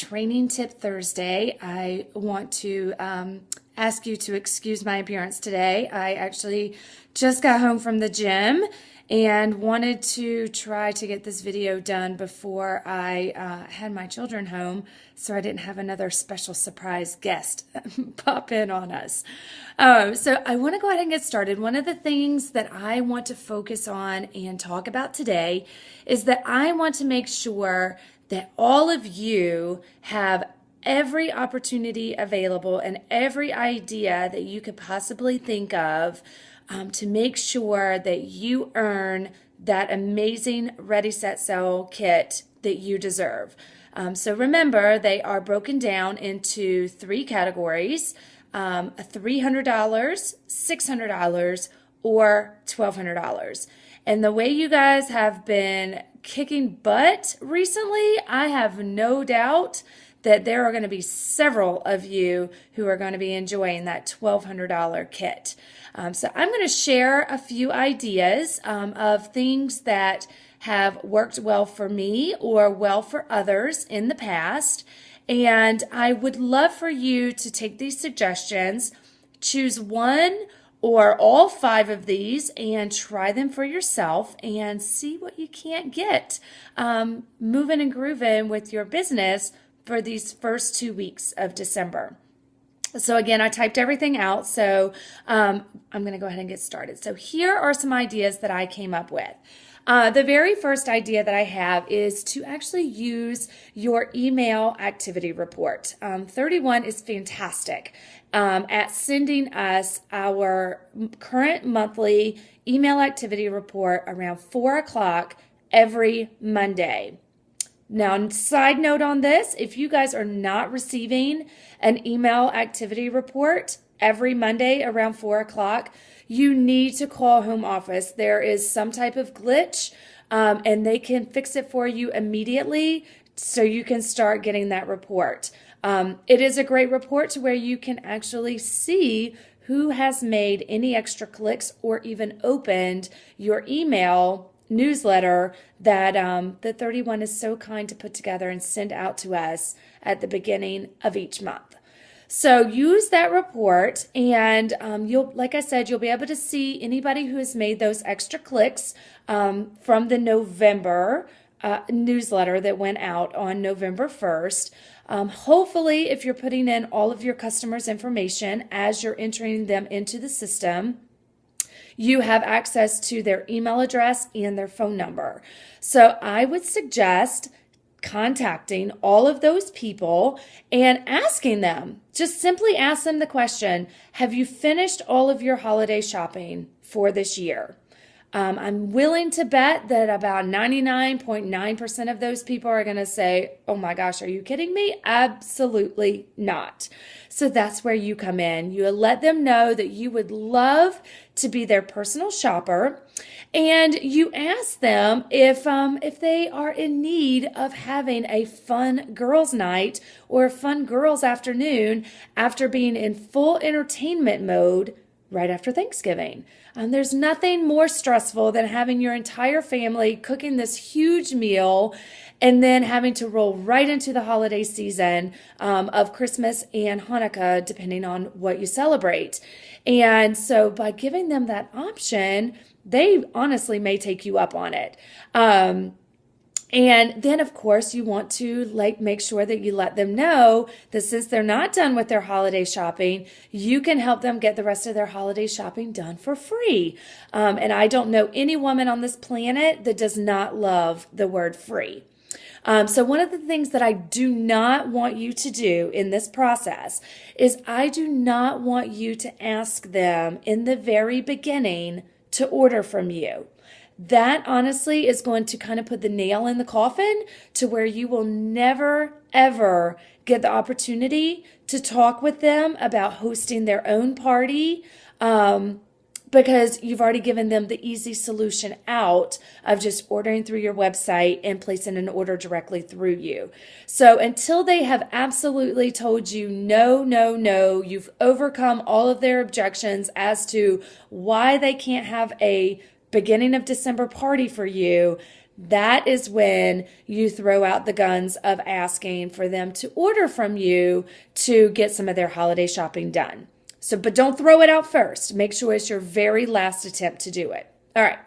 Training Tip Thursday. I want to ask you to excuse my appearance today. I actually just got home from the gym and wanted to try to get this video done before I had my children home so I didn't have another special surprise guest pop in on us. So I want to go ahead and get started. One of the things that I want to focus on and talk about today is that I want to make sure that all of you have every opportunity available and every idea that you could possibly think of to make sure that you earn that amazing Ready, Set, Sell kit that you deserve. So remember, they are broken down into three categories, $300, $600, or $1,200. And the way you guys have been kicking butt recently, I have no doubt that there are going to be several of you who are going to be enjoying that $1,200 kit. So I'm going to share a few ideas of things that have worked well for me or well for others in the past. And I would love for you to take these suggestions, choose one or all 5 of these and try them for yourself and see what you can't get moving and grooving with your business for these first 2 weeks of December. So again, I typed everything out, so I'm going to go ahead and get started. So here are some ideas that I came up with. The very first idea that I have is to actually use your email activity report. 31 is fantastic at sending us our current monthly email activity report around 4 o'clock every Monday. Now, side note on this, if you guys are not receiving an email activity report every Monday around 4 o'clock, you need to call home office. There is some type of glitch, and they can fix it for you immediately so you can start getting that report. It is a great report to where you can actually see who has made any extra clicks or even opened your email newsletter that the 31 is so kind to put together and send out to us at the beginning of each month. So use that report, and like I said, you'll be able to see anybody who has made those extra clicks from the November newsletter that went out on November 1st. Hopefully, if you're putting in all of your customers' information as you're entering them into the system, you have access to their email address and their phone number. So I would suggest contacting all of those people and asking them, just simply ask them the question, have you finished all of your holiday shopping for this year? I'm willing to bet that about 99.9% of those people are going to say, oh my gosh, are you kidding me? Absolutely not. So that's where you come in. You let them know that you would love to be their personal shopper, and you ask them if they are in need of having a fun girls' night or a fun girls' afternoon after being in full entertainment mode right after Thanksgiving. There's nothing more stressful than having your entire family cooking this huge meal and then having to roll right into the holiday season of Christmas and Hanukkah, depending on what you celebrate. And so by giving them that option, they honestly may take you up on it. And then, of course, you want to make sure that you let them know that since they're not done with their holiday shopping, you can help them get the rest of their holiday shopping done for free. And I don't know any woman on this planet that does not love the word free. So one of the things that I do not want you to do in this process is I do not want you to ask them in the very beginning to order from you. That honestly is going to kind of put the nail in the coffin to where you will never, ever get the opportunity to talk with them about hosting their own party because you've already given them the easy solution out of just ordering through your website and placing an order directly through you. So until they have absolutely told you no, no, no, you've overcome all of their objections as to why they can't have a beginning of December party for you, that is when you throw out the guns of asking for them to order from you to get some of their holiday shopping done. So, but don't throw it out first. Make sure it's your very last attempt to do it. All right.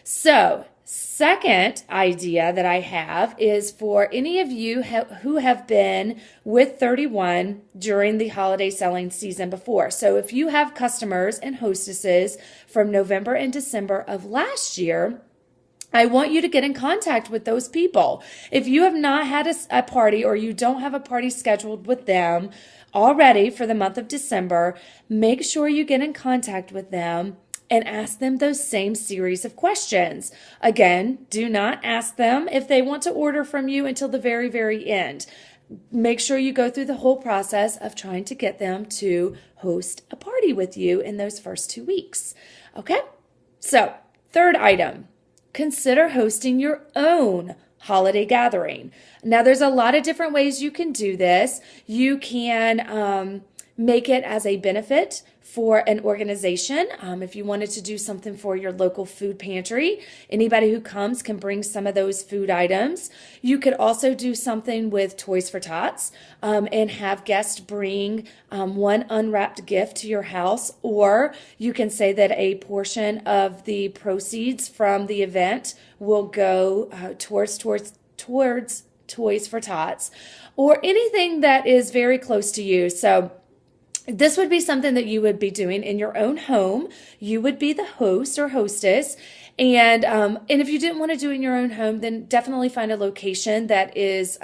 So, second idea that I have is for any of you who have been with 31 during the holiday selling season before. So if you have customers and hostesses from November and December of last year, I want you to get in contact with those people. If you have not had a party or you don't have a party scheduled with them already for the month of December, make sure you get in contact with them and ask them those same series of questions. Again, do not ask them if they want to order from you until the very, very end. Make sure you go through the whole process of trying to get them to host a party with you in those first 2 weeks. Okay? So, third item, consider hosting your own holiday gathering. Now, there's a lot of different ways you can do this. You can make it as a benefit for an organization. If you wanted to do something for your local food pantry, anybody who comes can bring some of those food items. You could also do something with Toys for Tots and have guests bring one unwrapped gift to your house, or you can say that a portion of the proceeds from the event will go towards Toys for Tots, or anything that is very close to you. So this would be something that you would be doing in your own home. You would be the host or hostess. And if you didn't want to do it in your own home, then definitely find a location that is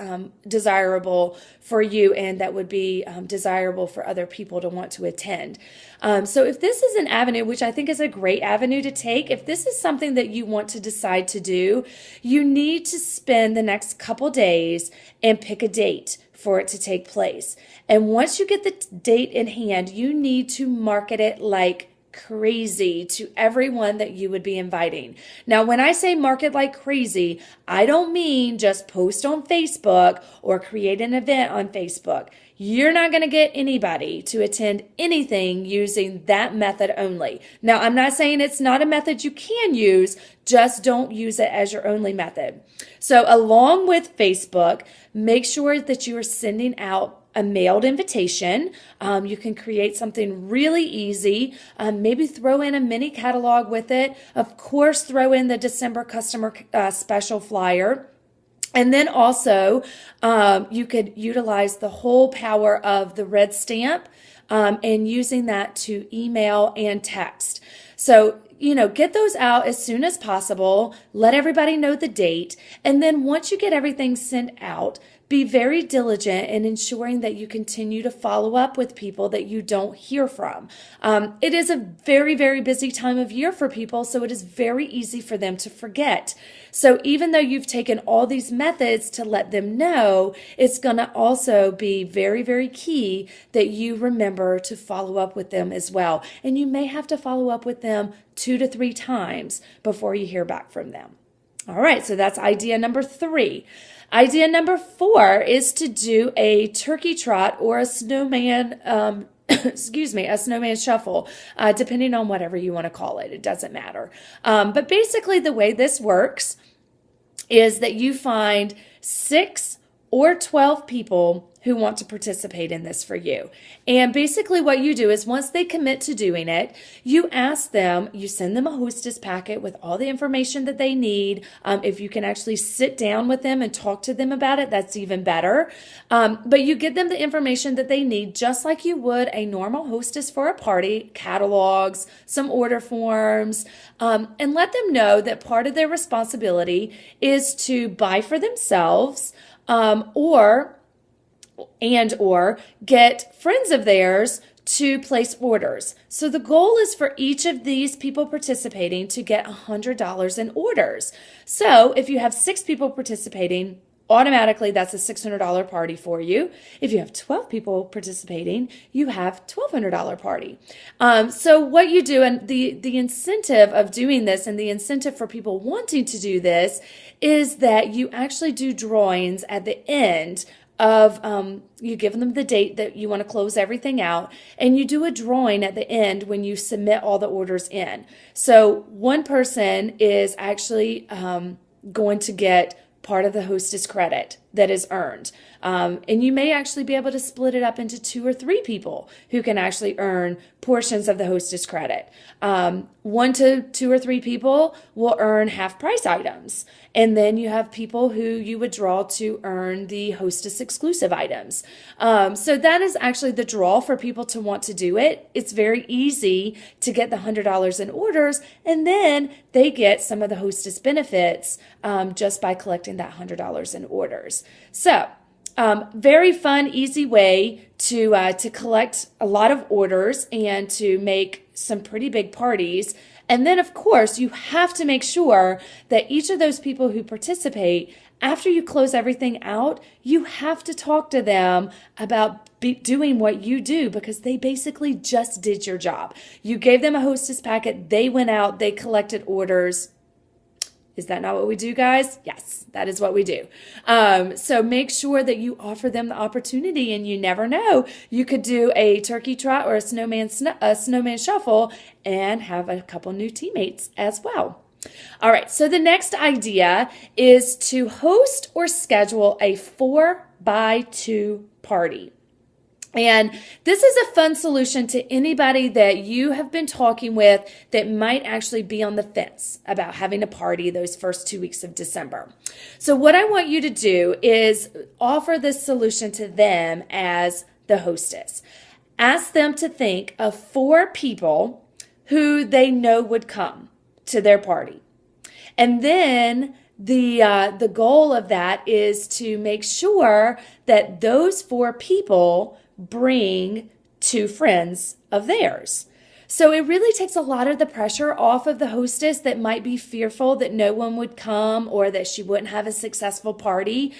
desirable for you and that would be desirable for other people to want to attend. So if this is an avenue, which I think is a great avenue to take, if this is something that you want to decide to do, you need to spend the next couple days and pick a date for it to take place. And once you get the date in hand, you need to market it like crazy to everyone that you would be inviting. Now, when I say market like crazy, I don't mean just post on Facebook or create an event on Facebook. You're not going to get anybody to attend anything using that method only. Now, I'm not saying it's not a method you can use, just don't use it as your only method. So along with Facebook, make sure that you are sending out a mailed invitation. You can create something really easy. Maybe throw in a mini catalog with it. Of course, throw in the December customer special flyer. And then also, you could utilize the whole power of the red stamp and using that to email and text. So, get those out as soon as possible. Let everybody know the date. And then once you get everything sent out, be very diligent in ensuring that you continue to follow up with people that you don't hear from. It is a very, very busy time of year for people, so it is very easy for them to forget. So even though you've taken all these methods to let them know, it's going to also be very, very key that you remember to follow up with them as well. And you may have to follow up with them 2 to 3 times before you hear back from them. All right, so that's idea number 3. Idea number 4 is to do a turkey trot or a snowman, a snowman shuffle, depending on whatever you want to call it. It doesn't matter. But basically the way this works is that you find 6 or 12 people who want to participate in this for you. And basically what you do is once they commit to doing it, you ask them, you send them a hostess packet with all the information that they need. If you can actually sit down with them and talk to them about it, that's even better. But you give them the information that they need, just like you would a normal hostess for a party, catalogs, some order forms, and let them know that part of their responsibility is to buy for themselves, or get friends of theirs to place orders. So the goal is for each of these people participating to get $100 in orders. So if you have 6 people participating, automatically that's a $600 party for you. If you have 12 people participating, you have $1,200 party. So what you do, and the incentive of doing this and the incentive for people wanting to do this is that you actually do drawings at the end of, you give them the date that you want to close everything out, and you do a drawing at the end when you submit all the orders in. So one person is actually going to get part of the hostess credit that is earned. And you may actually be able to split it up into 2 or 3 people who can actually earn portions of the hostess credit. 1 to 2 or 3 people will earn half price items. And then you have people who you would draw to earn the hostess exclusive items. So that is actually the draw for people to want to do it. It's very easy to get the $100 in orders, and then they get some of the hostess benefits just by collecting that $100 in orders. So very fun, easy way to collect a lot of orders and to make some pretty big parties. And then, of course, you have to make sure that each of those people who participate, after you close everything out, you have to talk to them about doing what you do, because they basically just did your job. You gave them a hostess packet, they went out, they collected orders. Is that not what we do, guys? Yes, that is what we do. So make sure that you offer them the opportunity, and you never know. You could do a turkey trot or a snowman shuffle and have a couple new teammates as well. All right, so the next idea is to host or schedule a 4x2 party. And this is a fun solution to anybody that you have been talking with that might actually be on the fence about having a party those first 2 weeks of December. So what I want you to do is offer this solution to them as the hostess. Ask them to think of 4 people who they know would come to their party. And then the goal of that is to make sure that those 4 people bring 2 friends of theirs. So it really takes a lot of the pressure off of the hostess that might be fearful that no one would come or that she wouldn't have a successful party,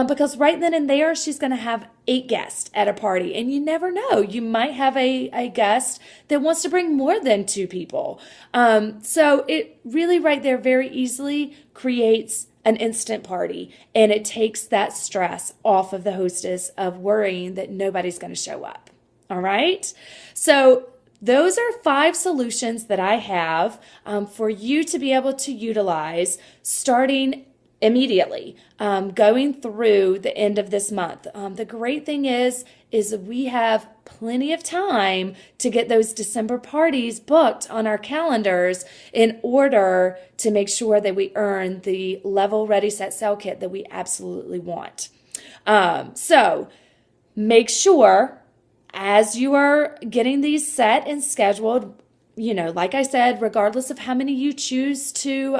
because right then and there she's going to have 8 guests at a party, and you never know. You might have a guest that wants to bring more than 2 people. So it really right there very easily creates an instant party, and it takes that stress off of the hostess of worrying that nobody's going to show up. All right? So those are 5 solutions that I have for you to be able to utilize starting immediately, going through the end of this month. The great thing is we have plenty of time to get those December parties booked on our calendars in order to make sure that we earn the level ready set sale kit that we absolutely want. So make sure as you are getting these set and scheduled, you know, like I said, regardless of how many you choose to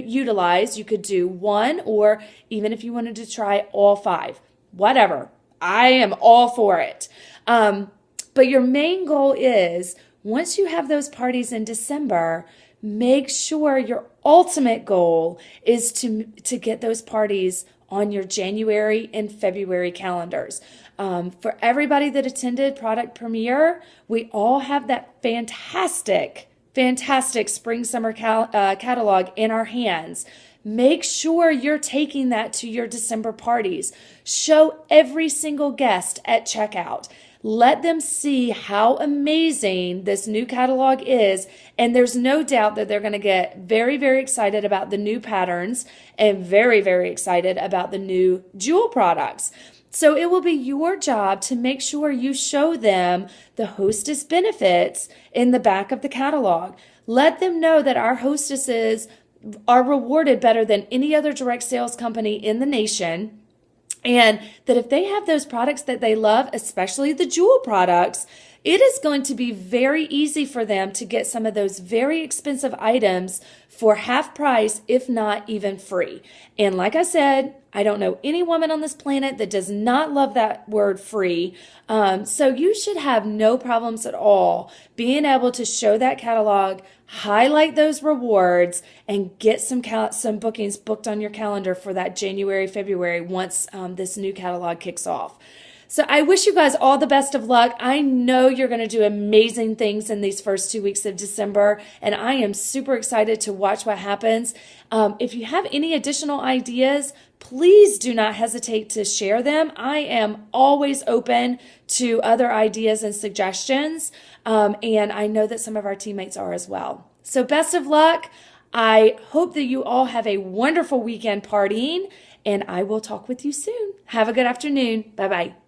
utilize, you could do 1, or even if you wanted to try all 5, whatever. I am all for it. But your main goal is, once you have those parties in December, make sure your ultimate goal is to get those parties on your January and February calendars. For everybody that attended Product Premiere, we all have that fantastic spring-summer catalog in our hands. Make sure you're taking that to your December parties. Show every single guest at checkout. Let them see how amazing this new catalog is, and there's no doubt that they're going to get very, very excited about the new patterns and very, very excited about the new jewel products. So it will be your job to make sure you show them the hostess benefits in the back of the catalog. Let them know that our hostesses are rewarded better than any other direct sales company in the nation, and that if they have those products that they love, especially the jewel products, it is going to be very easy for them to get some of those very expensive items for half price, if not even free. And like I said, I don't know any woman on this planet that does not love that word free. So you should have no problems at all being able to show that catalog, highlight those rewards, and get some bookings booked on your calendar for that January, February once this new catalog kicks off. So I wish you guys all the best of luck. I know you're going to do amazing things in these first 2 weeks of December, and I am super excited to watch what happens. If you have any additional ideas, please do not hesitate to share them. I am always open to other ideas and suggestions, and I know that some of our teammates are as well. So best of luck. I hope that you all have a wonderful weekend partying, and I will talk with you soon. Have a good afternoon. Bye-bye.